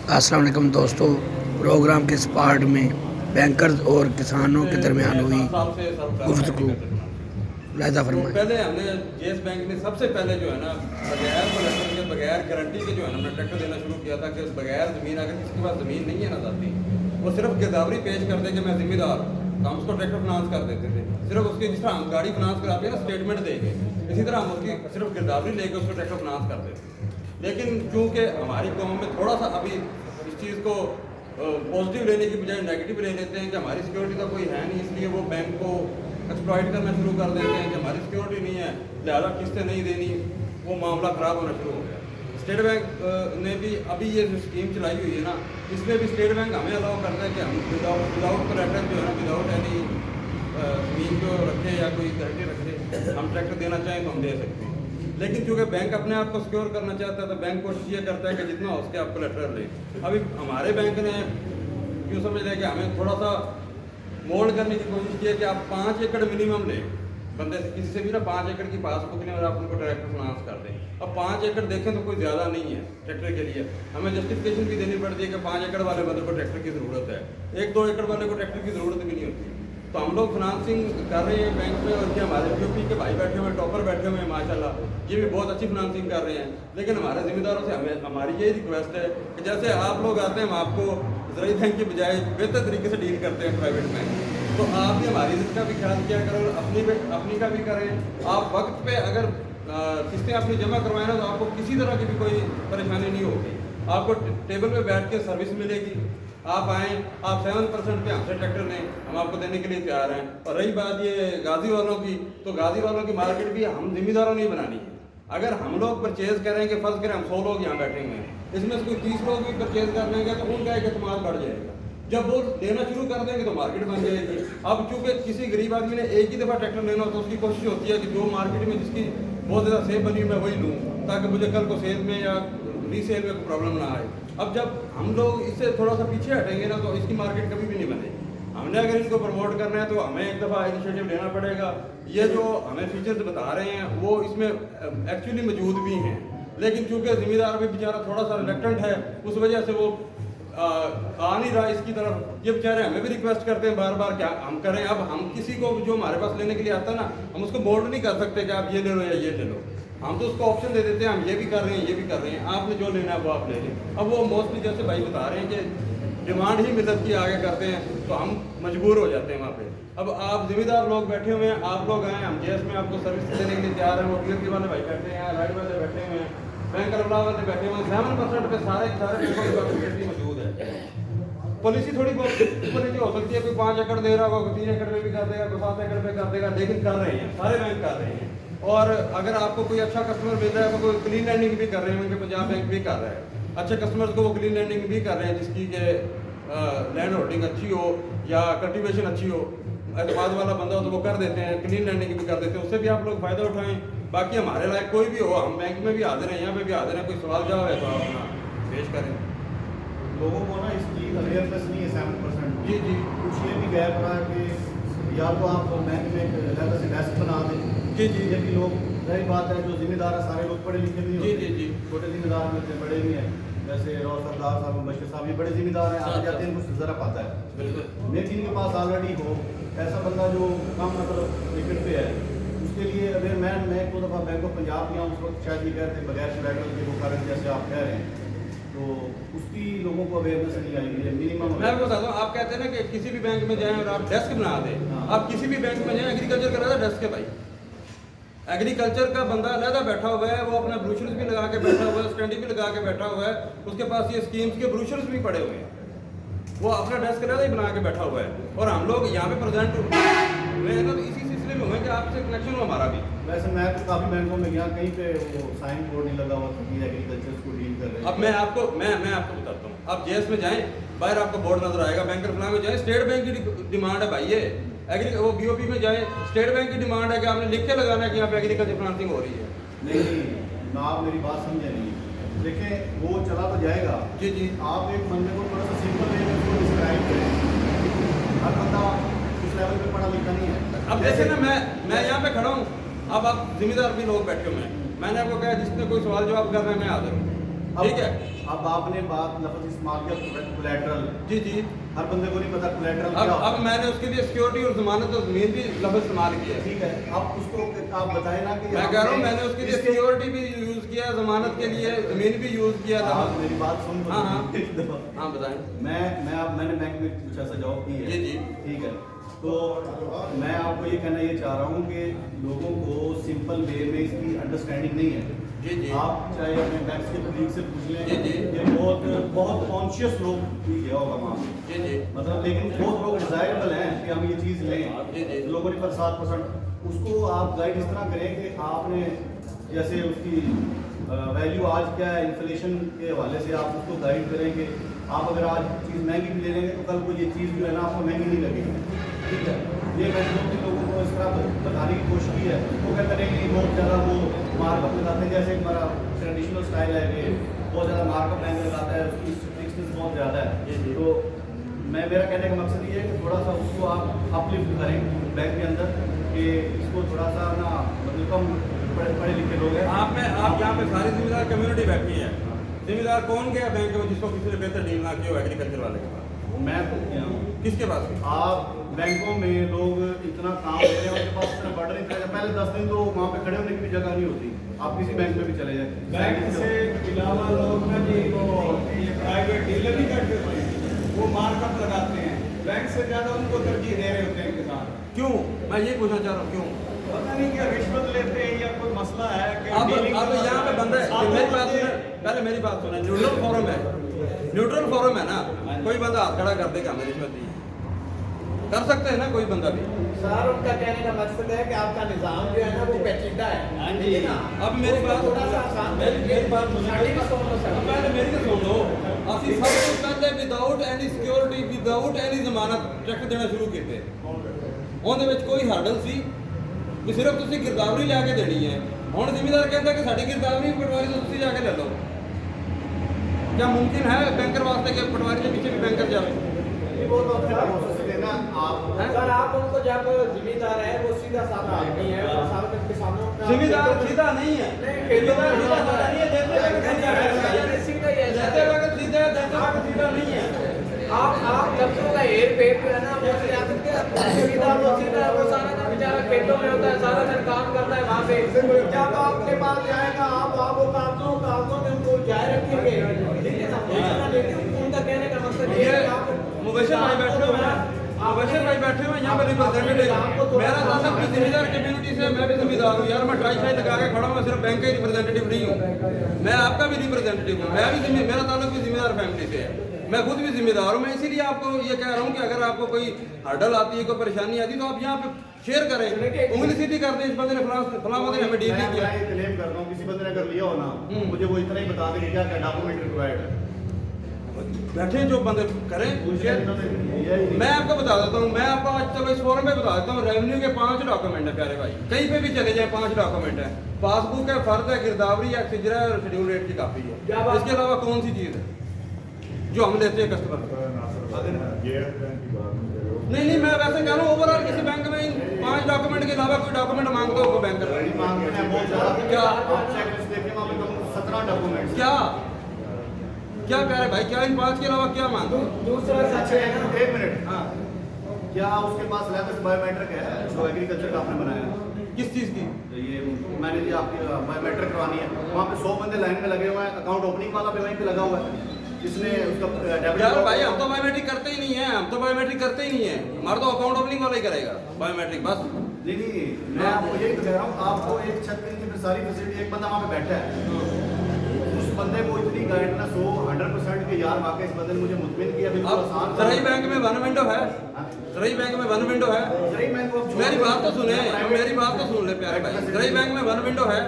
अस्सलाम वालेकुम दोस्तों। प्रोग्राम के इस पार्ट में बैंकर्स और किसानों के दरमियान हुई 7 साल से सरकार गुफ्तगू एग्रीकल्चर फाइनेंस। लायदा तो फरमाएं। पहले हमने जेएस बैंक ने सबसे पहले जो है ना बगैर प्रोडक्शन के बगैर गारंटी के जो है ना हमने ट्रैक्टर देना शुरू किया था कि बगैर ज़मीन अगर किसी के पास ज़मीन नहीं है ना जाती वो सिर्फ गिरदावरी पेश कर दे कि मैं जिम्मेदार हूँ तो हम उसको ट्रैक्टर फाइनेंस कर देते थे। सिर्फ उसकी जिस तरह हम गाड़ी फाइनेंस कराते हैं ना स्टेटमेंट देंगे इसी तरह हम उसकी सिर्फ गिरदावरी लेके उसको ट्रैक्टर फाइनेंस कर देते थे। लेकिन चूँकि हमारी कौम में थोड़ा सा अभी इस चीज़ को पॉजिटिव लेने की बजाय नेगेटिव ले लेते हैं कि हमारी सिक्योरिटी का कोई है नहीं, इसलिए वो बैंक को एक्सप्लॉइट करना शुरू कर देते हैं कि हमारी सिक्योरिटी नहीं है लिहाजा किस्तें नहीं देनी, वो मामला ख़राब होना शुरू हो गया। स्टेट बैंक ने भी अभी ये जो स्कीम चलाई हुई है ना इसमें भी स्टेट बैंक हमें अलाउ करता है कि हम विदाउट कोलैटरल जो है ना विदाउट एनी ज़मीन जो रखे या कोई गारंटी रखे हम ट्रैक्टर देना चाहें तो हम दे सकते हैं। लेकिन चूँकि बैंक अपने आप को सिक्योर करना चाहता है तो बैंक कोशिश ये करता है कि जितना हो सके आप कोलैटरल ले। अभी हमारे बैंक ने यूँ समझ लें कि हमें थोड़ा सा मोल्ड करने की कोशिश की है कि आप 5 एकड़ मिनिमम लें बंदे से, किसी से भी ना 5 एकड़ की पासबुक लें और आप उनको ट्रैक्टर फाइनेंस कर दें। अब 5 एकड़ देखें तो कोई ज़्यादा नहीं है ट्रैक्टर के लिए, हमें जस्टिफिकेशन भी देनी पड़ती है कि 5 एकड़ वाले बंदे को ट्रैक्टर की ज़रूरत है, 1-2 एकड़ वाले को ट्रैक्टर की ज़रूरत भी नहीं होती। तो हम लोग फाइनेंसिंग कर रहे हैं बैंक में और ये हमारे पीओपी के भाई बैठे हुए टॉपर बैठे हुए हैं माशाल्लाह, ये भी बहुत अच्छी फाइनेंसिंग कर रहे हैं। लेकिन हमारे ज़िम्मेदारों से हमारी यही रिक्वेस्ट है कि जैसे आप लोग आते हैं हम आपको ज़रूरी बैंक की बजाय बेहतर तरीके से डील करते हैं प्राइवेट बैंक, तो आप भी हमारी इज्जत का भी ख्याल किया करो, अपनी का भी करें। आप वक्त पे अगर किस्तें अपनी जमा करवाएं ना तो आपको किसी तरह की भी कोई परेशानी नहीं होगी, आपको टेबल पे बैठ के सर्विस मिलेगी। आप आएँ, आप 7% पे हमसे ट्रैक्टर लें, हम आपको देने के लिए तैयार हैं। और रही बात ये गाजी वालों की, तो गाजी वालों की मार्केट भी हम जिम्मेदारों नहीं बनानी है। अगर हम लोग परचेज करेंगे, फर्ज करें हम 100 लोग यहाँ बैठे हुए हैं, इसमें से कोई 30 लोग भी परचेज कर लेंगे तो उनका एक एतमाद बढ़ जाएगा। जब वो लेना शुरू कर देंगे तो मार्केट बन जाएगी। अब चूंकि किसी गरीब आदमी ने एक ही दफ़ा ट्रैक्टर लेना हो तो उसकी कोशिश होती है कि जो मार्केट में जिसकी बहुत ज़्यादा सेल बनी मैं वही लूँ ताकि मुझे कल को सेल में या रीसेल में कोई प्रॉब्लम ना आए। अब जब हम लोग इससे थोड़ा सा पीछे हटेंगे ना तो इसकी मार्केट कभी भी नहीं बनेगी। हमने अगर इनको प्रमोट करना है तो हमें एक दफ़ा इनिशिएटिव लेना पड़ेगा। ये जो हमें फीचर्स बता रहे हैं वो इसमें एक्चुअली मौजूद भी हैं, लेकिन चूंकि ज़िम्मेदार भी बेचारा थोड़ा सा रिलेक्टेंट है उस वजह से वो आ नहीं रहा इसकी तरफ। ये बेचारे हमें भी रिक्वेस्ट करते हैं बार बार क्या हम करें। अब हम किसी को जो हमारे पास लेने के लिए आता है ना हम उसको बोल्ड नहीं कर सकते कि आप ये ले लो या ये ले लो, हम तो उसको ऑप्शन दे देते हैं हम ये भी कर रहे हैं ये भी कर रहे हैं, आपने जो लेना है वो आप ले लें। अब वो मोस्टली जैसे भाई बता रहे हैं कि डिमांड ही मिलत की आगे करते हैं तो हम मजबूर हो जाते हैं वहाँ पे। अब आप जिम्मेदार लोग बैठे हुए हैं, आप लोग आए, हम जेएस में आपको सर्विस देने के लिए तैयार हैं, वो टीएसपी वाले भाई बैठे हैं, राइड वाले बैठे हुए हैं, बैंक वाले बैठे हुए हैं, 7% पे सारे फैसिलिटी मौजूद है। पॉलिसी थोड़ी बहुत पॉलिसी हो सकती है, कोई 5 एकड़ दे रहा होगा, कोई 3 एकड़ में भी कर देगा, कोई 7 एकड़ में कर देगा, लेकिन कर रहे हैं सारे बैंक कर रहे हैं। और अगर आपको कोई अच्छा कस्टमर मिल रहा है तो कोई क्लीन लैंडिंग भी कर रहे हैं, उनके पंजाब बैंक भी कर रहा है, अच्छे कस्टमर्स को वो क्लीन लैंडिंग भी कर रहे हैं जिसकी के लैंड होल्डिंग अच्छी हो या कल्टीवेशन अच्छी हो, एतमाद वाला बंदा हो तो वो कर देते हैं, क्लीन लैंडिंग भी कर देते हैं, उससे भी आप लोग फ़ायदा उठाएं। बाकी हमारे लायक कोई भी हो, हम बैंक में भी हाजिर हैं, यहाँ पे भी हाजिर हैं, कोई सवाल जवाब है तो आप अपना पेश करें। लोगों को ना इसकी अवेयरनेस नहीं है 7%। जी जी कुछ ये भी गैप रहा कि या तो आप बैंक में अलग से डेस्क बना दें। जी जी ये भी लोग, रही बात है जो जिम्मेदार है सारे लोग पढ़े लिखे भी जी जी जी छोटे जिम्मेदार भी होते हैं, बड़े भी हैं, जैसे रोज सरदार साहब, बशीर साहब, ये बड़े जिम्मेदार हैं, आगे जाते हैं कुछ ज़रा पाता है। बिल्कुल मैं जिनके पास ऑलरेडी हो ऐसा बंदा जो कम मतलब लिमिट पे है उसके लिए अगर मैं एक दो दफ़ा बैंक ऑफ पंजाब गया उस वक्त शायद ये कहते बगैर कोलैटरल के वो कारण जैसे आप कह रहे हैं तो उसकी लोगों को अवेयरनेस नहीं आई है मिनिमम। मैं आपको बताता हूँ, आप कहते हैं ना कि किसी भी बैंक में जाएं और आप डेस्क बना दें, हाँ। आप किसी भी बैंक में जाएं एग्रीकल्चर का डेस्क है भाई, एग्रीकल्चर का बंदा अलहदा बैठा हुआ है, वो अपना ब्रूशर्स भी लगा के बैठा हुआ है, स्टैंडी भी लगा के बैठा हुआ है, उसके पास ये स्कीम्स के ब्रूशर्स भी पड़े हुए हैं, वो अपना डेस्क अलहदा ही बना के बैठा हुआ है। और हम लोग यहाँ पे प्रेजेंट हुए हैं ना तो इसी सिलसिले में हुए कि आपसे कनेक्शन हो हमारा भी। वैसे मैं तो काफ़ी बैंकों में गया, कहीं पे वो साइन बोर्ड नहीं लगा हुआ था कि एग्रीकल्चर को डील कर रहे हैं। अब मैं आपको बताता हूँ, आप जेएस में जाएं बाहर आपको बोर्ड नजर आएगा, बैंकर फलां में जाएं स्टेट बैंक की डिमांड है भाई, ये वो बीओपी में जाएं स्टेट बैंक की डिमांड है कि आपने लिख के लगाना है कि यहाँ पे एग्रीकल्चर फाइनेंसिंग हो रही है। नहीं ना, आप मेरी बात समझे नहीं। देखें वो चला तो जाएगा। जी जी आप एक बंदे को थोड़ा सा सिंपल वे में उसको डिस्क्राइब करें, हर बंदा उस लेवल पे पढ़ा लिखा नहीं है। अब जैसे ना मैं यहाँ पे खड़ा हूँ, अब आप जिम्मेदार भी लोग बैठे हुए हैं, मैंने आपको कहा जिसने कोई सवाल जवाब कर रहे हैं मैं हाजिर हूँ, ठीक है। अब आपने बात लफ्ज़ इस्तेमाल किया कोलैटरल। जी जी। हर बंदे को नहीं पता कोलैटरल क्या होता अब है। मैंने उसके लिए सिक्योरिटी और जमानत और जमीन भी लफ्ज़ इस्तेमाल किया है। ठीक है, आप उसको आप बताएं ना कि मैं कह रहा हूँ मैंने उसके लिए सिक्योरिटी भी यूज़ किया, जमानत के लिए जमीन भी यूज़ किया था। आप मेरी बात सुन हाँ, हाँ। एक दफा। हाँ बताएं। मैंने बैंक में कुछ ऐसा जॉब की है। जी, जी। ठीक है, तो मैं आपको ये कहना ये चाह रहा हूँ कि लोगों को सिंपल वे में इसकी अंडरस्टैंडिंग नहीं है। जी जी। आप चाहे अपने बैंक के कलीग से पूछ लें। जी, जी। ये बहुत कॉन्शियस लोग भी गया होगा वहाँ पे। जी जी। मतलब लेकिन बहुत लोग डिजायरेबल हैं कि हम ये चीज़ लें। जी, जी। लोगों ने पर 7% उसको आप गाइड इस तरह करें कि आपने जैसे उसकी वैल्यू आज क्या है इन्फ्लेशन के हवाले से आप उसको गाइड करें कि आप अगर आज चीज़ महंगी भी ले लेंगे तो कल को ये चीज़ जो है ना आपको महंगी नहीं लगेगी। ठीक है, ये मैंने 2-3 लोगों को इस तरह बताने की कोशिश की है। वो कहते हैं नहीं बहुत ज़्यादा वो मार्कअप लगाते हैं, जैसे हमारा ट्रेडिशनल स्टाइल है कि बहुत ज़्यादा मार्कअप बैंक लगाता है, उसकी स्ट्रिक्टनेस बहुत ज़्यादा जी, है। जी। तो मेरा कहने का मकसद ये है कि थोड़ा सा उसको आप अपलिफ्ट करें बैंक के अंदर कि इसको थोड़ा सा ना मतलब कम पढ़े लिखे लोग हैं। आप यहाँ पे सारी जिम्मेदार कम्युनिटी बैठी है। जिम्मेदार कौन गया बैंक में जिसको किसी ने बेहतर डील ना की हो एग्रीकल्चर वाले के पास? मैं तो क्या हूँ, किसके पास? आप बैंकों में लोग इतना काम ले रहे हैं, उनके पास इतना बर्डन नहीं था। पहले 10 दिन तो वहाँ पे खड़े होने की भी जगह नहीं होती। आप किसी बैंक में भी चले जाए, बैंक से अलावा लोग ना जी वो ये प्राइवेट डीलर नहीं करते थे, वो मार्कअप लगाते हैं। बैंक से ज़्यादा उनको तरजीह दे रहे होते हैं किसान। क्यों? मैं ये पूछना चाह रहा हूँ क्यों? पता नहीं क्या रिश्वत लेते हैं या कोई मसला है कि अब dealing का यहाँ पे बंदा है, सातों मेरी बात बंदे- सुने, पहले मेरी बात सुने। न्यूट्रल फोरम है, न्यूट्रल फोरम है ना। कोई बंदा हाथ खड़ा कर देगा हमें रिश्वत दी कर सकते हैं ना कोई बंदा भी। सर उनका कहने का मकसद है कि आपका निज़ाम जो है ना वो पेचीदा है। ठीक है ना? अब मेरी बात थोड़ा सा आसान मेरी बात सुनो। साड़ी भी सुन लो सर। अब पहले मेरी तो सुन लो। ਅਸੀਂ ਸਭ ਤੋਂ ਪਹਿਲੇ without any security without any ਜ਼ਮਾਨਤ ਚੈੱਕ ਦੇਣਾ ਸ਼ੁਰੂ ਕੀਤੇ। ਉਹਦੇ ਵਿੱਚ ਕੋਈ ਹਰਡਲ ਸੀ ਵੀ ਸਿਰਫ ਤੁਸੀਂ ਗਿਰਦਾਵਰੀ ਲੈ ਕੇ ਦੇਣੀ ਹੈ। ਹੁਣ ਜ਼ਿਮੀਂਦਾਰ ਕਹਿੰਦਾ ਕਿ ਸਾਡੀ ਗਿਰਦਾਵਰੀ ਪਟਵਾਰੀ ਤੋਂ ਤੁਸੀਂ ਜਾ ਕੇ ਲੈ ਲਓ। क्या मुमकिन है बैंकर वास्ते के पटवारी के पीछे भी बैंकर जाए? ये बहुत अच्छा हो सकते हैं ना आप। सर आप उनको जब जिम्मेदार है वो सीधा साधा आदमी है और सारे किसानों का जिम्मेदार सीधा नहीं है। जिम्मेदार सीधा साधा नहीं है। देते वक्त सीधा है। सीधा ही है सर। देते वक्त सीधा है, देते वक्त सीधा नहीं है। आप लफ्जों का हेर फेर जो है ना वो सियासत के जिम्मेदार वो सीधा है, वो सारा दिन बेचारा खेतों में होता है, सारा दिन काम करता है वहाँ पे। जब आपके पास जाएगा आप वो कागजों में उनको जाए रखेंगे। ठीक है ना? लेकिन उनका कहने का मकसद ये है कि आप मुबशर भाई बैठे हुए हैं, मुबशर भाई बैठे हुए हैं यहाँ पे रिप्रेजेंटेटिव। मेरा ताल्लुक भी जिम्मेदार कम्युनिटी से, मैं भी जिम्मेदार हूँ यार। मैं ट्राई शाई लगा के खड़ा हूँ, मैं सिर्फ बैंक का ही रिप्रेजेंटेटिव नहीं हूँ, मैं आपका भी रिप्रेजेंटेटिव हूँ। मैं भी मेरा ताल्लुक भी जिम्मेदार फैमिली से है, मैं खुद भी जिम्मेदार हूँ। मैं इसीलिए आपको ये कह रहा हूँ कि अगर आपको कोई हर्डल आती है, कोई परेशानी आती है तो आप यहाँ पे शेयर करें, उंगली सीधी कर दें इस बंदे ने फलां बंदे ने हमें डील नहीं किया। मैं क्लेम करता हूँ किसी बंदे ने अगर लिया हो ना, मुझे वो इतना ही बता दे कि क्या क्या डॉक्यूमेंट रिक्वायर्ड है। बैठे जो बंदे करें शेयर। मैं आपको बता देता हूँ, मैं आपको आज चलो इस फोरम पे बता देता हूँ। रेवेन्यू के 5 डॉक्यूमेंट है प्यारे भाई, कहीं पे भी चले जाए 5 डॉक्यूमेंट है। पासबुक है, फर्द है, गिरदावरी है, सिजरा है और शेड्यूल रेट की कापी है। इसके अलावा कौन सी चीज़ है जो हम लेते हैं कस्टमर? नहीं मैं वैसे कह रहा हूँ ओवरऑल किसी बैंक में इन 5 डॉक्यूमेंट के अलावा कोई डॉक्यूमेंट मांगता हो बैंक क्या? 17 डॉक्यूमेंट क्या प्यारे भाई, क्या इन 5 के अलावा क्या मांगते हो? दूसरा सच है ना। 1 मिनट। हाँ, क्या उसके पास लैब बायोमेट्रिक है जो एग्रीकल्चर का आपने बनाया? किस चीज़ की? तो ये मैंने जी आपकी बायोमेट्रिक करवानी है, वहाँ पे 100 बंदे लाइन में लगे हुए हैं, अकाउंट ओपनिंग वाला भी वहीं पे लगा हुआ है। इसने उसका यार भाई हम तो बायोमेट्रिक करते ही नहीं है, हम तो बायोमेट्रिक करते ही नहीं है। हमारा तो अकाउंट ओपनिंग वाला ही करेगा बायोमेट्रिक बस। नहीं मैं आपको यही तो कह रहा हूँ, आपको एक छत के नीचे सारी फैसिलिटी, एक बंदा वहाँ पे बैठा है, उस बंदे को इतनी गाइडनेस हो 100% कि यार वाकई इस बंदे ने मुझे मुतमिन किया, बिल्कुल अब आसान। सराई बैंक में 1 विंडो है, सराई बैंक में 1 विंडो है। मेरी बात तो सुने, मेरी बात तो सुन ले प्यारे भाई। सराई बैंक में 1 विंडो है।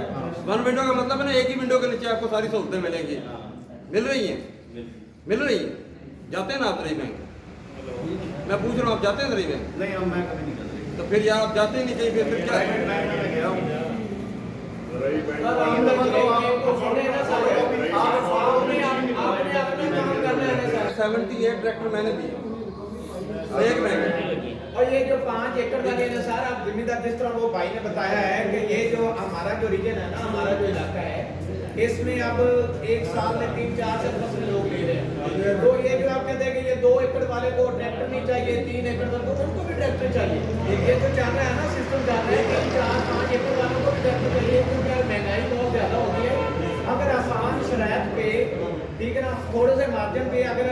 1 विंडो का मतलब है ना, एक ही विंडो के नीचे आपको सारी सहूलतें मिलेंगी। मिल रही हैं? मिल रही है? जाते हैं ना आप सराई बैंक? मैं पूछ रहा हूँ आप जाते हैं सराई बैंक? नहीं हम मैं कभी नहीं कर रही। तो फिर यार आप जाते ही नहीं कहीं, फिर क्या? प्राइवेट बैंक में मैं गया हूँ। सर आपने अपना काम करना है ना सर। 78 ट्रैक्टर मैंने दिए एक बैंक। और ये जो 5 एकड़ लगे ना सर, आप जिम्मेदार जिस तरह वो भाई ने बताया है कि ये जो हमारा जो रीजन है ना, हमारा जो इलाका है, इसमें अब एक साल में 3-4 से फसलें लोग ले रहे हैं। तो ये जो आप कहते हैं कि ये 2 एकड़ वाले को ट्रैक्टर नहीं चाहिए, 3 एकड़ वाले को उनको भी ट्रैक्टर चाहिए। ये जो चल रहा है ना सिस्टम चल रहा है कि 4-5 एकड़ वालों को भी ट्रैक्टर चाहिए, क्योंकि महंगाई बहुत ज़्यादा होती है। अगर आसान शरायत पे, ठीक है ना, थोड़े से माध्यम पे अगर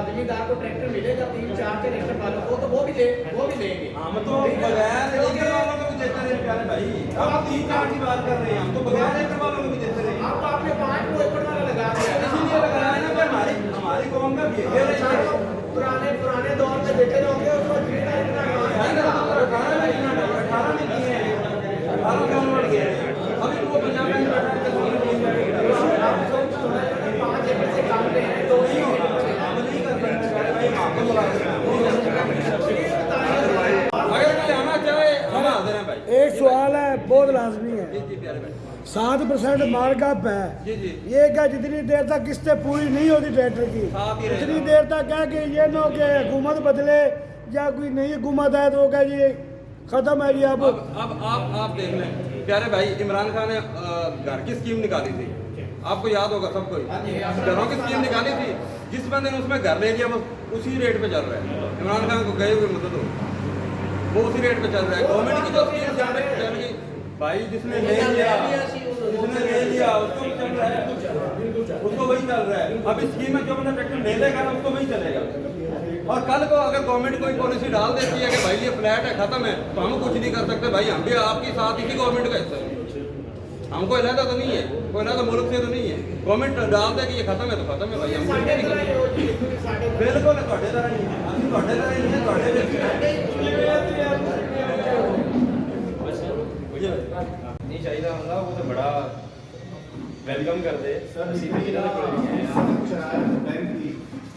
जमींदार को ट्रैक्टर मिलेगा 3-4 के ट्रैक्टर वालों को, तो वो भी लेंगे। हम तो बगैर एकड़ वालों को भी देते रहे प्यारे भाई, आप 3-4 की बात कर रहे हैं, हम तो बगैर एकड़ वालों को भी देते रहे। अब आपने 5 एकड़ वाला लगा दिया, इसीलिए लगाया ना कि हमारी कौम का बिहेवियर है। पुराने दौर में देखे जाओगे उसको जमींदार इतना 18 में किए हैं, 18 कौन बढ़ गए हैं। अभी वो पंजाब में बैठा है, 5 एकड़ से काम पे हैं, 2 ही नहीं कर सकते भाई, आपको बुला अगर कोई आना चाहे हम हाजिर हैं भाई। एक सवाल है बहुत लाजमी है, जी जी प्यारे भाई, 7% मार्कअप है। जी जी ये क्या जितनी देर तक किस्तें पूरी नहीं होती ट्रैक्टर की, साथ ही रहेगा। उतनी देर तक क्या कि ये ना कि हुकूमत बदले या कोई नई हुकूमत है तो क्या जी खत्म है जी। अब आप देख लें प्यारे भाई, इमरान खान ने घर की स्कीम निकाली थी, आपको याद होगा सबको, घरों की स्कीम निकाली थी। जिस बंदे ने उसमें घर ले लिया वो उसी रेट पे चल रहा है। इमरान खान को गए हुए मदद हो, वो उसी रेट पे चल रहा है। गवर्नमेंट की जो स्कीम चल रही भाई, जिसने ले लिया उसको भी चल रहा है, उसको वही चल रहा है। अब इस स्कीम में जो बंदा ट्रैक्टर ले लेगा ना उसको वही चलेगा। और कल को अगर गवर्नमेंट कोई पॉलिसी डाल देती है कि भाई ये फ्लैट है खत्म है, तो हम कुछ नहीं कर सकते भाई, हम भी आपके साथ इसी गवर्नमेंट का हिस्सा है। हमको इलाका तो नहीं है, कोई इलाका मुल्क से तो नहीं है। गवर्नमेंट डाल दे कि ये खत्म है तो खत्म है भाई, हम कुछ नहीं कर सकते। बिल्कुल ਤੁਹਾਡੇ ਤਰ੍ਹਾਂ ਨਹੀਂ ਹੈ, ਅਸੀਂ ਤੁਹਾਡੇ ਤਰ੍ਹਾਂ ਹੀ ਹੈ, ਤੁਹਾਡੇ ਵਿੱਚ नहीं चाहिए होंगे वो तो बड़ा वेलकम कर दे। सर बैंक की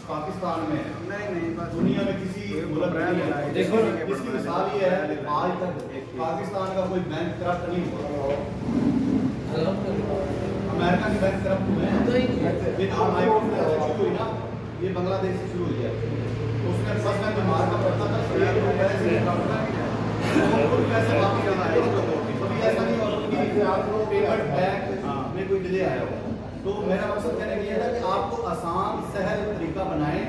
पाकिस्तान में नहीं दुनिया में किसी मुल्क में नहीं है। देखो इसकी मिसाल ये है, आज तक पाकिस्तान का कोई बैंक करप्ट नहीं हुआ। अमेरिका के बैंक करप्ट हुए हैं, लेकिन शुरू हुई ना, ये बांग्लादेश से शुरू हुई है। उसने फर्स्ट टाइम मार का पड़ता था, पैसे वापस करना है, कभी ऐसा नहीं होता कि आपको पेमेंट बैंक में कोई डिले आया हो। तो मेरा मकसद कहने का ये था कि आपको आसान सहल तरीका बनाएं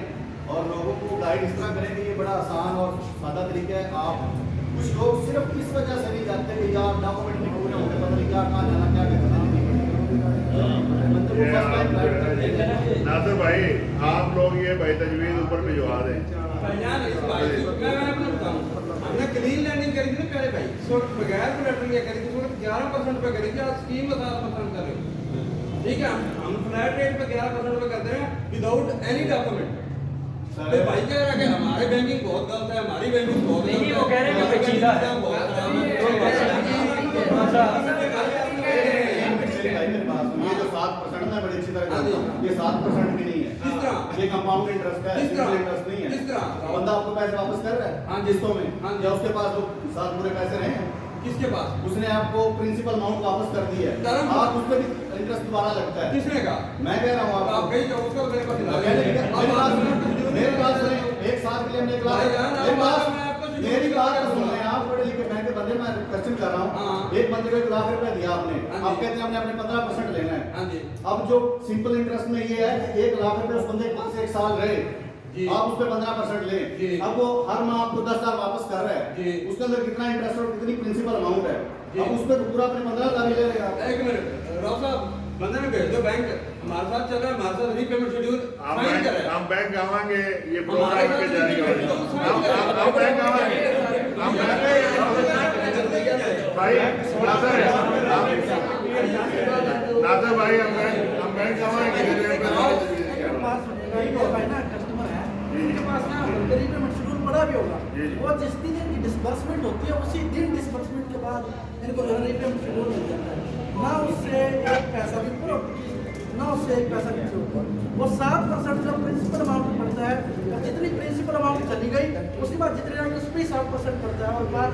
और लोगों को गाइड इस तरह करें कि ये बड़ा आसान और सादा तरीका है। आप कुछ लोग सिर्फ इस वजह से नहीं जाते कि यार डॉक्यूमेंट नहीं पूरे होंगे, पता नहीं क्या कहाँ जाना क्या करना। नासिर भाई, आप लोग ये भाई तजवीज़ ऊपर भिजवा दें। हमने क्लीन लैंडिंग करी थी ना प्यारे भाई, बगैर प्लेटर क्या करी थी, 11% पे करी थी, आज स्कीम में 7% कर रहे हो। ठीक है, हम फ्लैट रेट पे 11% पे करते हैं विदाउट एनी डॉक्यूमेंट। तो भाई कह रहा है कि हमारे बैंकिंग बहुत गलत है, हमारी बैंकिंग बहुत गलत है, वो कह रहे हैं कि पेचीदा है, बहुत ये जो 7% है बड़ी अच्छी तरह ये 7% भी नहीं है। किस तरह? ये कंपाउंड इंटरेस्ट है, किस तरह? सिंपल इंटरेस्ट नहीं है। किस तरह? बंदा आपको पैसे वापस कर रहा है हाँ जी। किस्तों में, हाँ जी। या उसके पास वो साथ पूरे पैसे रहे हैं, किसके पास? उसने आपको प्रिंसिपल अमाउंट वापस कर दी है, तरम? आप उस पर भी इंटरेस्ट दोबारा लगता है। किसने कहा? मैं कह रहा हूँ आप आपको, गई जाओ उसका मेरे पास मेरे पास एक साथ के लिए हमने एक लाख मेरी बात सुन रहे हैं आप, पढ़े लिखे बैंक के बंदे, मैं क्वेश्चन कर रहा हूँ। एक बंदे को 1 लाख रुपए दिया आपने, आप कहते हैं हमने अपने 15% लेना है। हाँ जी। अब जो सिंपल इंटरेस्ट में ये है कि 1 लाख रुपए उस बंदे के पास 1 साल रहे, जी। आप उस पर 15% जी। लें, अब वो हर माह आपको 10,000 वापस कर रहा जी। है, उसके अंदर कितना इंटरेस्ट और कितनी प्रिंसिपल अमाउंट है, जी। अब उस पर पूरा अपने 15,000 ही ले लेगा। एक मिनट राव साहब, बंदे ने भेज दो बैंक, हमारे साथ चल रहा है, हमारे साथ रीपेमेंट शेड्यूल साइन कर रहा है। हम बैंक आवांगे, ये प्रोग्राम के जारी करेंगे। हम बैंक आवांगे, हम भाई नासिर भाई, हम बैंक आवांगे। कस्टमर है उनके पास ना रीपेमेंट शेड्यूल पड़ा भी होगा, वो जिस दिन इनकी डिस्बर्समेंट होती है उसी दिन डिस्बर्समेंट के बाद इनको रीपेमेंट शेड्यूल मिल जाता है, ना उससे एक पैसा भी पूरा ना उससे एक पैसा नीचे होता है। वो 7% जो प्रिंसिपल अमाउंट पड़ता है, और जितनी प्रिंसिपल अमाउंट चली गई उसके बाद जितने आगे उस पर ही 7% पड़ता है। और बाद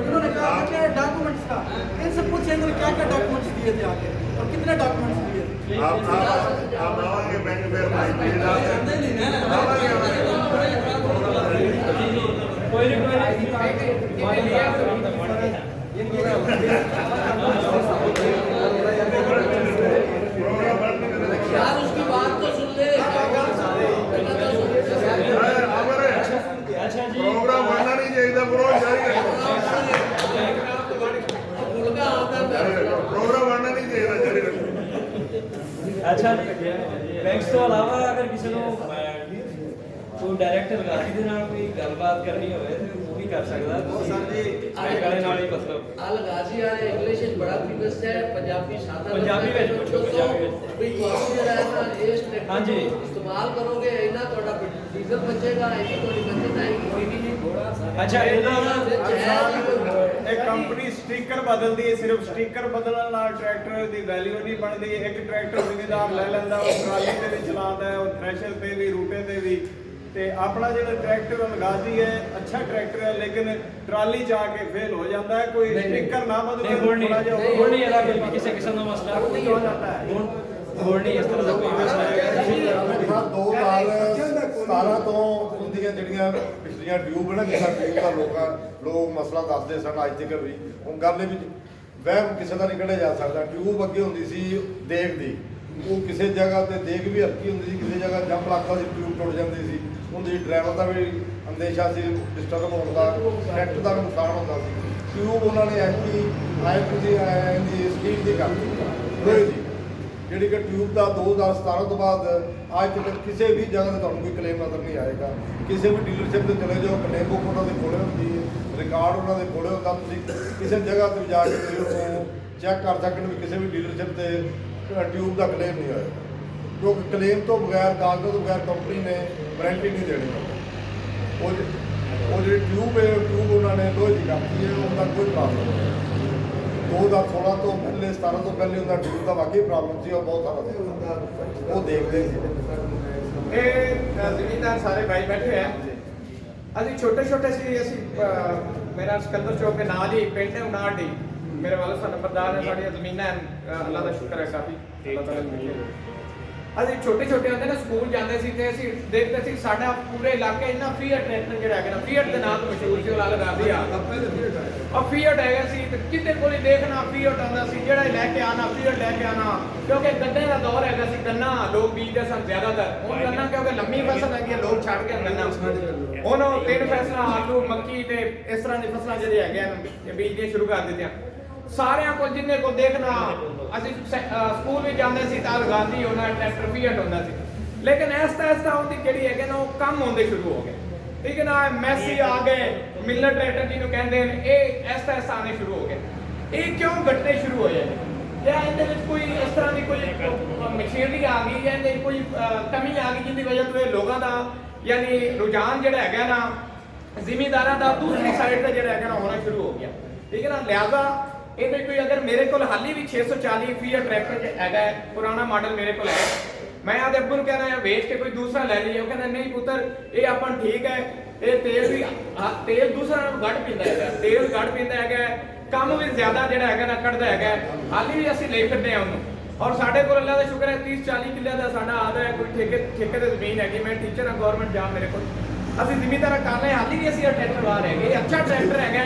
उन्होंने कहा क्या डॉक्यूमेंट्स का, इनसे पूछेंगे क्या क्या डॉक्यूमेंट्स दिए थे आगे और कितने डॉक्यूमेंट्स दिए थे। आप आवांगे बैंक में कोई नहीं ਅੱਛਾ ਲੱਗਿਆ ਬੈਂਕਸ ਤੋਂ ਇਲਾਵਾ ਅਗਰ ਕਿਸੇ ਨੂੰ ਕੋਈ ਡਾਇਰੈਕਟ ਲਗਾਤੀ ਦੇ ਨਾਲ ਕੋਈ ਗੱਲਬਾਤ ਕਰਨੀ ਹੋਵੇ ਤੇ ਉਹ ਵੀ ਕਰ ਸਕਦਾ ਬੈਂਕ ਵਾਲੇ ਨਾਲ ਹੀ ਮਤਲਬ अलगाजी वाले इंग्लिश में बड़ा फेमस है पंजाबी सादा पंजाबी में पूछो, पंजाबी में। भी ਤੁਹਾਨੂੰ ਜਿਹੜਾ ਹੈ ਨਾ ਇਸ ਟੈਕਨੋਲੋਜੀ हाँ जी। ਇਸਤੇਮਾਲ ਕਰੋਗੇ ਇਹਨਾਂ ਤੁਹਾਡਾ ਡੀਜ਼ਲ ਬਚੇਗਾ ਇਹ ਤੁਹਾਡੀ ਬੱਚਤ ਆਏਗੀ ਅੱਛਾ ਇਹਨਾਂ एक कंपनी स्टिकर बदलती है, सिर्फ स्टिकर बदलने नाल ट्रैक्टर की वैल्यू नहीं बनती। एक ट्रैक्टर जिम्मेदार ले लेंदा, वो ट्राली ते भी चलाता है, वो थ्रैशर ते भी, रूटे ते भी। ते अपना जो ट्रैक्टर अलगाजी है अच्छा ट्रैक्टर है, लेकिन ट्राली च आके फेल हो जाता है। कोई स्टिकर ना बदले ਹੁਣ ਨਹੀਂ ਇਹਦਾ ਕੋਈ ਕਿਸੇ ਕਿਸਮ ਦਾ ਮਸਲਾ नहीं हो जाता है। ਹੁਣ ਨਹੀਂ ਇਸ ਤਰ੍ਹਾਂ ਦਾ ਕੋਈ ਮਸਲਾ ਹੈ। 2017 ਤੋਂ ਹੁੰਦੀਆਂ ਜਿਹੜੀਆਂ ਪਿਛਲੀਆਂ ਟਿਊਬ ਨਾ ਜਿਸਾ ਟਿਊਬ ਦਾ ਲੋਕ ਮਸਲਾ ਦੱਸਦੇ ਸਨ ਅੱਜ ਤੱਕ ਵੀ ਹੁਣ ਗੱਲ ਦੇ ਵਿੱਚ ਵਹਿਮ ਕਿਸੇ ਦਾ ਨਹੀਂ ਕੱਢਿਆ ਜਾ ਸਕਦਾ। ਟਿਊਬ ਅੱਗੇ ਹੁੰਦੀ ਸੀ ਦੇਗ ਦੀ, ਉਹ ਕਿਸੇ ਜਗ੍ਹਾ ਤੇ ਦੇਗ ਵੀ ਹਲਕੀ ਹੁੰਦੀ ਸੀ, ਕਿਸੇ ਜਗ੍ਹਾ ਜੰਪ ਲੱਗਦਾ ਸੀ ਟਿਊਬ ਟੁੱਟ ਜਾਂਦੀ ਸੀ। ਉਹਦੀ ਡਰਾਈਵਰ ਦਾ ਵੀ ਅੰਦੇਸ਼ਾ ਸੀ ਡਿਸਟਰਬ ਹੋਣ ਦਾ, ਟਰੈਕਟਰ ਦਾ ਵੀ ਨੁਕਸਾਨ ਹੁੰਦਾ ਸੀ। ਟਿਊਬ ਉਹਨਾਂ ਨੇ ਐਸੀ ਦੀ ਸਪੀਡ ਦੀ ਕਰਤੀ ਜੀ ਜਿਹੜੀ ਕਿ ਟਿਊਬ ਦਾ 2017 ਤੋਂ ਬਾਅਦ ਅੱਜ ਤੱਕ ਕਿਸੇ ਵੀ ਜਗ੍ਹਾ ਤੇ ਤੁਹਾਨੂੰ ਕੋਈ ਕਲੇਮ ਨਜ਼ਰ ਨਹੀਂ ਆਏਗਾ। ਕਿਸੇ ਵੀ ਡੀਲਰਸ਼ਿਪ ਤੇ ਚਲੇ ਜਾਓ, ਕਲੇਮ ਬੁੱਕ ਉਹਨਾਂ ਦੇ ਕੋਲੇ ਹੁੰਦੀ ਹੈ, ਰਿਕਾਰਡ ਉਹਨਾਂ ਦੇ ਕੋਲੇ ਹੁੰਦਾ। ਤੁਸੀਂ ਕਿਸੇ ਜਗ੍ਹਾ ਤੇ ਜਾ ਕੇ ਤੁਸੀਂ ਉਹਨੂੰ ਚੈੱਕ ਕਰ ਸਕਦੇ ਹੋ। ਕਿਸੇ ਵੀ ਡੀਲਰਸ਼ਿਪ ਤੇ ਟਿਊਬ ਦਾ ਕਲੇਮ ਨਹੀਂ ਆਏਗਾ, ਕਿਉਂਕਿ ਕਲੇਮ ਤੋਂ ਬਗੈਰ, ਕਾਗਜ਼ਾਂ ਤੋਂ ਬਗੈਰ ਕੰਪਨੀ ਨੇ ਵਾਰੰਟੀ ਨਹੀਂ ਦੇਣੀ। ਉਹ ਜਿਹੜੀ ਟਿਊਬ ਹੈ ਟਿਊਬ ਉਹਨਾਂ ਨੇ ਲੋਹੇ ਦੀ ਕਰਤੀ ਹੈ, ਉਹਦਾ ਕੋਈ ਪ੍ਰੋਬਲਮ ਨਹੀਂ। 2016 ਤੋਂ ਪਹਿਲੇ 17 ਤੋਂ ਪਹਿਲੇ ਉਹਦਾ ਟਿਊਬ ਦਾ ਵਾਕਈ ਪ੍ਰੋਬਲਮ ਸੀ, ਉਹ ਬਹੁਤ ਸਾਰਾ ਸੀ, ਉਹ ਦੇਖਦੇ ਸੀ। ਇਹ ਜ਼ਿਮੀਂਦਾਰ ਸਾਰੇ ਭਾਈ ਬੈਠੇ ਆ। ਅਸੀਂ ਛੋਟੇ ਛੋਟੇ ਸੀ, ਅਸੀਂ ਮੇਰਾ ਸਿਕੰਦਰ ਚੌਕ ਦੇ ਨਾਲ ਹੀ ਪਿੰਡ ਹੈ ਉਨਾੜੀ, ਮੇਰੇ ਵਾਲਾ ਸਾਹਿਬ ਨੰਬਰਦਾਰ ਹੈ। ਸਾਡੀਆਂ ਜ਼ਮੀਨਾਂ ਅੱਲਾ ਦਾ ਸ਼ੁਕਰ ਹੈ ਕਾਫੀ, ਅੱਲਾ ਤਾਲਾ ਦੀ ਮਿਹਰ ਹੈ। ਅਸੀਂ ਛੋਟੇ ਛੋਟੇ ਹੁੰਦੇ ਨਾ ਸਕੂਲ ਜਾਂਦੇ ਸੀ ਤੇ ਅਸੀਂ ਦੇਖਦੇ ਸੀ ਸਾਡਾ ਪੂਰੇ ਇਲਾਕੇ ਇੰਨਾ ਫੀਅਟ ਟਰੈਕਟਰ ਜਿਹੜਾ ਹੈਗਾ ਨਾ, ਫੀਅਟ ਦੇ ਨਾਮ ਤੋਂ ਮਸ਼ਹੂਰ ਸੀ, ਉਹ ਲਾਲ ਗਾਂਧੀ ਆ ਔਰ ਫੀਅਟ ਹੈਗਾ ਸੀ ਤੇ ਕਿਤੇ ਕੋਲ ਦੇਖਣਾ ਫੀਅਟ ਆਉਂਦਾ ਸੀ, ਜਿਹੜਾ ਲੈ ਕੇ ਆਣਾ ਫੀਅਟ ਲੈ ਕੇ ਆਣਾ। ਕਿਉਂਕਿ ਗੰਨੇ ਦਾ ਦੌਰ ਹੈਗਾ ਸੀ, ਗੰਨਾ ਲੋਕ ਬੀਜਦੇ ਸਨ ਜ਼ਿਆਦਾਤਰ। ਹੁਣ ਗੰਨਾ ਕਿਉਂਕਿ ਲੰਮੀ ਫਸਲ ਹੈਗੀ, ਲੋਕ ਛੱਡ ਕੇ ਗੰਨਾ ਹੁਣ 3 ਫਸਲਾਂ ਆਲੂ ਮੱਕੀ ਤੇ ਇਸ ਤਰ੍ਹਾਂ ਦੀ ਫਸਲਾਂ ਜਿਹੜੀਆਂ ਹੈਗੀਆਂ ਬੀਜਣੀਆਂ ਸ਼ੁਰੂ ਕਰ ਦਿੱਤੀਆਂ। ਸਾਰਿਆਂ ਕੋਲ ਜਿੰਨੇ ਕੋਲ ਦੇਖਣਾ, ਅਸੀਂ ਸਕੂਲ ਵਿੱਚ ਜਾਂਦੇ ਸੀ ਤਾਂ ਲਗਾਤੀ ਹੋਣਾ ਟਰੈਕਟਰ ਫੀਅਟ ਹੁੰਦਾ ਸੀ। ਲੇਕਿਨ ਐਸਤਾ ਉਹਦੀ ਜਿਹੜੀ ਹੈਗੇ ਨਾ ਉਹ ਕੰਮ ਹੁੰਦੇ ਸ਼ੁਰੂ ਹੋ ਗਏ। ਠੀਕ ਹੈ ਨਾ, ਮੈਸੀ ਆ ਗਏ, ਮਿਲਰ ਟਰੈਕਟਰ ਜਿਹਨੂੰ ਕਹਿੰਦੇ ਨੇ, ਇਹ ਐਸਤਾ ਆਉਣੇ ਸ਼ੁਰੂ ਹੋ ਗਏ। ਇਹ ਕਿਉਂ ਘਟਨੇ ਸ਼ੁਰੂ ਹੋਏ ਨੇ? ਜਾਂ ਇਹਦੇ ਵਿੱਚ ਕੋਈ ਇਸ ਤਰ੍ਹਾਂ ਦੀ ਕੋਈ ਮਸ਼ੀਨਰੀ ਆ ਗਈ ਜਾਂ ਇਹਦੇ ਕੋਈ ਕਮੀ ਆ ਗਈ ਜਿਹਦੀ ਵਜ੍ਹਾ ਤੋਂ ਇਹ ਲੋਕਾਂ ਦਾ ਯਾਨੀ ਰੁਝਾਨ ਜਿਹੜਾ ਹੈਗਾ ਨਾ ਜ਼ਿਮੀਂਦਾਰਾਂ ਦਾ ਦੂਸਰੀ ਸਾਈਡ ਤੇ ਜਿਹੜਾ ਹੈਗਾ ਨਾ ਹੋਣਾ ਸ਼ੁਰੂ ਹੋ ਗਿਆ। ਠੀਕ ਹੈ ਨਾ, ਲਿਆਜ਼ਾ ਇਹਦੇ ਕੋਈ ਅਗਰ ਮੇਰੇ ਕੋਲ ਹਾਲੀ ਵੀ 640 ਫੀਅਟ ਟਰੈਕਟਰ ਹੈਗਾ, ਪੁਰਾਣਾ ਮਾਡਲ ਮੇਰੇ ਕੋਲ ਹੈ, ਮੈਂ ਆਦੇ ਅੱਬੂ ਨੂੰ ਕਹਿਣਾ ਵੇਚ ਕੇ ਕੋਈ ਦੂਸਰਾ ਲੈ ਲਈਏ। ਉਹ ਕਹਿੰਦਾ ਨਹੀਂ ਪੁੱਤਰ, ਇਹ ਆਪਾਂ ਠੀਕ ਹੈ, ਇਹ ਤੇਲ ਵੀ ਤੇਲ ਦੂਸਰਾ ਨਾਲੋਂ ਘੱਟ ਪੀਂਦਾ ਹੈਗਾ, ਤੇਲ ਘੱਟ ਪੀਂਦਾ ਹੈਗਾ, ਕੰਮ ਵੀ ਜ਼ਿਆਦਾ ਜਿਹੜਾ ਹੈਗਾ ਨਾ ਕੱਢਦਾ ਹੈਗਾ। ਹਾਲੀ ਵੀ ਅਸੀਂ ਲੈ ਫਿਰਦੇ ਹਾਂ ਉਹਨੂੰ। ਔਰ ਸਾਡੇ ਕੋਲ ਅੱਲਾ ਦਾ ਸ਼ੁਕਰ ਹੈ 30-40 ਕਿੱਲੇ ਦਾ ਸਾਡਾ ਆਦਾ ਹੈ, ਕੋਈ ਠੇਕੇ ਤੇ ਜ਼ਮੀਨ ਹੈਗੀ। ਮੈਂ ਟੀਚਰ ਹਾਂ, ਗਵਰਨਮੈਂਟ ਜॉब ਮੇਰੇ ਕੋਲ, ਅਸੀਂ ਜ਼ਿਮੀਂਦਾਰ ਕਰ ਰਹੇ, ਹਾਲੀ ਵੀ ਅਸੀਂ ਇਹ ਟਰੈਕਟਰ ਲਾ ਰਹੇ ਹੈਗੇ। ਅੱਛਾ ਟਰੈਕਟਰ ਹੈਗਾ,